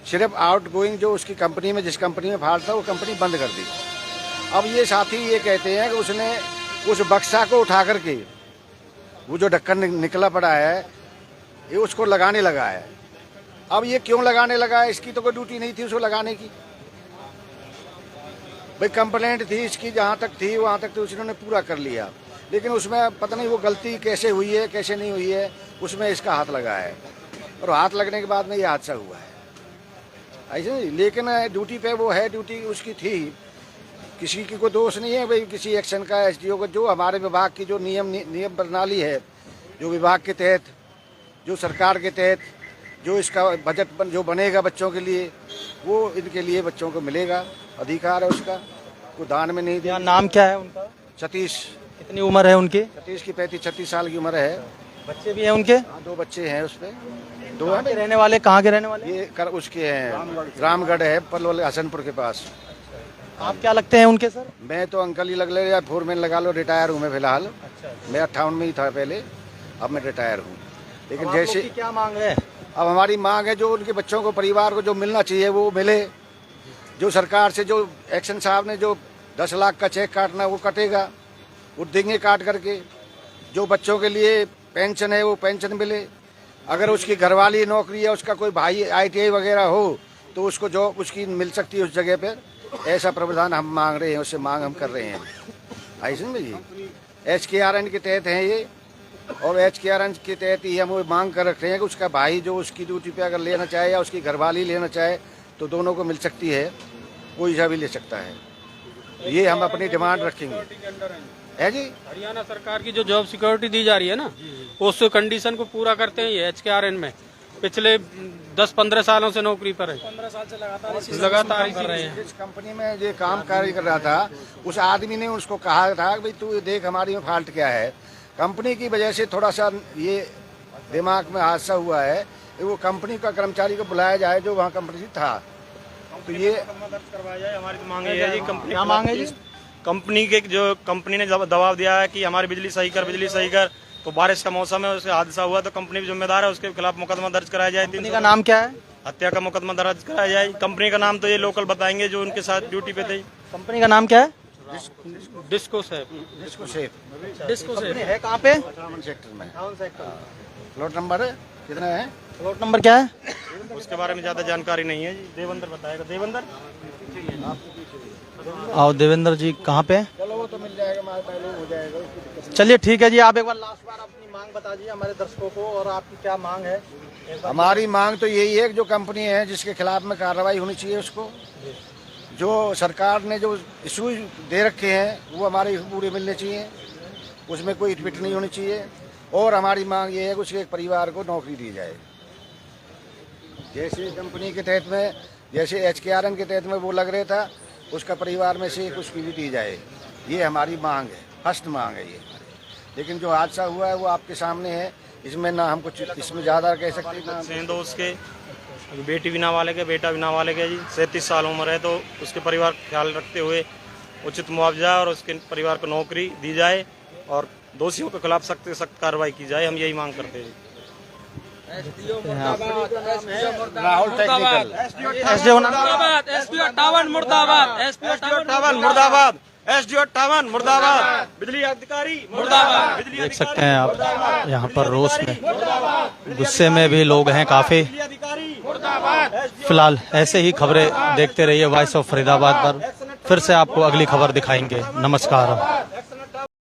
सिर्फ out going जो उसकी कंपनी में, जिस कंपनी में फाल्ट था वो कंपनी बंद कर दी। अब ये साथी ये कहते हैं कि उसने उस बक्सा को उठा करके वो जो ढक्कन निकला पड़ा है ये उसको लगाने लगा है। अब ये क्यों लगाने लगा है? इसकी तो कोई ड्यूटी नहीं थी उसको लगाने की। भाई कंप्लेंट थी इसकी, जहाँ तक थी वहाँ तक तो उसने पूरा कर लिया, लेकिन उसमें पता नहीं वो गलती कैसे हुई है कैसे नहीं हुई है, उसमें इसका हाथ लगा है और हाथ लगने के बाद में ये हादसा हुआ है ऐसे नहीं। लेकिन ड्यूटी पे वो है, ड्यूटी उसकी थी, किसी की कोई दोष नहीं है भाई किसी एक्शन का। एसडीओ को जो हमारे विभाग की जो नियम प्रणाली है, जो विभाग के तहत, जो सरकार के तहत जो इसका बजट जो बनेगा बच्चों के लिए, वो इनके लिए बच्चों को मिलेगा, अधिकार है उसका, को दान में नहीं दिया। नाम क्या है उनका? सतीश। कितनी उम्र है उनकी? सतीश की 35-36 साल की उम्र है। बच्चे भी हैं उनके? हाँ, 2 बच्चे हैं उसमें। 2 हैं। रहने वाले कहाँ के रहने वाले? ये उसके हैं रामगढ़ है, पलवल हसनपुर के पास। आप क्या लगते हैं उनके सर? मैं तो अंकल ही लग ले या फोरमैन लगा लो, रिटायर हूँ मैं फिलहाल। अच्छा। मैं 58 में ही था पहले, अब मैं रिटायर हूँ। लेकिन जैसे क्या मांग है? अब हमारी मांग है जो उनके बच्चों को, परिवार को जो मिलना चाहिए वो मिले। जो सरकार से जो एक्शन साहब ने जो 10 लाख का चेक काटना वो कटेगा, वो देंगे काट करके। जो बच्चों के लिए पेंशन है वो पेंशन मिले। अगर उसकी घरवाली नौकरी है, उसका कोई भाई ITI वगैरह हो तो उसको जॉब उसकी मिल सकती है उस जगह पर। ऐसा प्रावधान हम मांग रहे हैं, उससे मांग हम कर रहे हैं ऐसे में जी। HKRN के तहत है ये, और HKRN के तहत ही हम वो मांग कर रख रहे हैं कि उसका भाई जो उसकी ड्यूटी पे अगर लेना चाहे या उसकी घरवाली लेना चाहे तो दोनों को मिल सकती है, कोई सा भी ले सकता है। ये हम अपनी डिमांड रखेंगे है जी। हरियाणा सरकार की जो जॉब सिक्योरिटी दी जा रही है ना, उस कंडीशन को पूरा करते हैं ये HKRN में। पिछले 10-15 सालों से नौकरी पर है, 15 साल से लगातार कर रहे हैं। जिस कंपनी में ये काम कार्य कर रहा था उस आदमी ने उसको कहा था कि भाई तू देख हमारी में फॉल्ट क्या है। कंपनी की वजह से थोड़ा सा ये दिमाग में हादसा हुआ है, वो कंपनी का कर्मचारी को बुलाया जाए जो वहाँ कंपनी था, तो ये दर्ज करवाया जाए। हमारी तो मांग है जी, कंपनी क्या मांग है जी? कंपनी के जो कंपनी ने दबाव दिया है कि हमारी बिजली सही कर, तो बारिश का मौसम है, उससे हादसा हुआ तो कंपनी भी जिम्मेदार है, उसके खिलाफ मुकदमा दर्ज कराया जाए। कंपनी का नाम क्या है? हत्या का मुकदमा दर्ज कराया जाए। कंपनी का नाम तो ये लोकल बताएंगे जो उनके साथ ड्यूटी पे थे। कंपनी का नाम क्या है? डिस्को सेफ है कहाँ पे? 58 सेक्टर में। प्लॉट नंबर कितना है? प्लॉट नंबर क्या है? उसके बारे में ज्यादा जानकारी नहीं है जी, देवेंद्र बताएगा। देवेंद्र आओ देवेंद्र जी कहाँ पे? चलो वो तो मिल जाएगा, हमारे पहले हो जाएगा। चलिए ठीक है जी, आप एक बार लास्ट बार अपनी मांग बता दीजिए हमारे दर्शकों को, और आपकी क्या मांग है? हमारी मांग तो यही है कि जो कंपनी है जिसके खिलाफ में कार्रवाई होनी चाहिए, उसको जो सरकार ने जो इशू दे रखे हैं वो हमारे पूरे मिलने चाहिए, उसमें कोई ट्वीट नहीं होनी चाहिए। और हमारी मांग ये है कि उसके एक परिवार को नौकरी दी जाए, जैसे कंपनी के तहत में, जैसे HKRN के तहत में वो लग रहा था, उसका परिवार में से कुछ भी दी जाए। ये हमारी मांग है, फर्स्ट मांग है ये। लेकिन जो हादसा हुआ है वो आपके सामने है, इसमें ना हम कुछ इसमें ज़्यादा कह सकते हैं। दोस्त के बेटी भी नाबालिग है, बेटा भी नाबालिग है जी, 37 साल उम्र है, तो उसके परिवार का ख्याल रखते हुए उचित मुआवजा और उसके परिवार को नौकरी दी जाए और दोषियों के खिलाफ सख्त से सख्त कार्रवाई की जाए। हम यही मांग करते हैं। राहुल टेक्निकल SDO 58 मुर्दाबाद, बिजली अधिकारी मुर्दाबाद। देख सकते हैं आप यहाँ पर रोष में, गुस्से में भी लोग हैं काफी। फिलहाल ऐसे ही खबरें देखते रहिए वॉइस ऑफ फरीदाबाद पर। फिर से आपको अगली खबर दिखाएंगे। नमस्कार।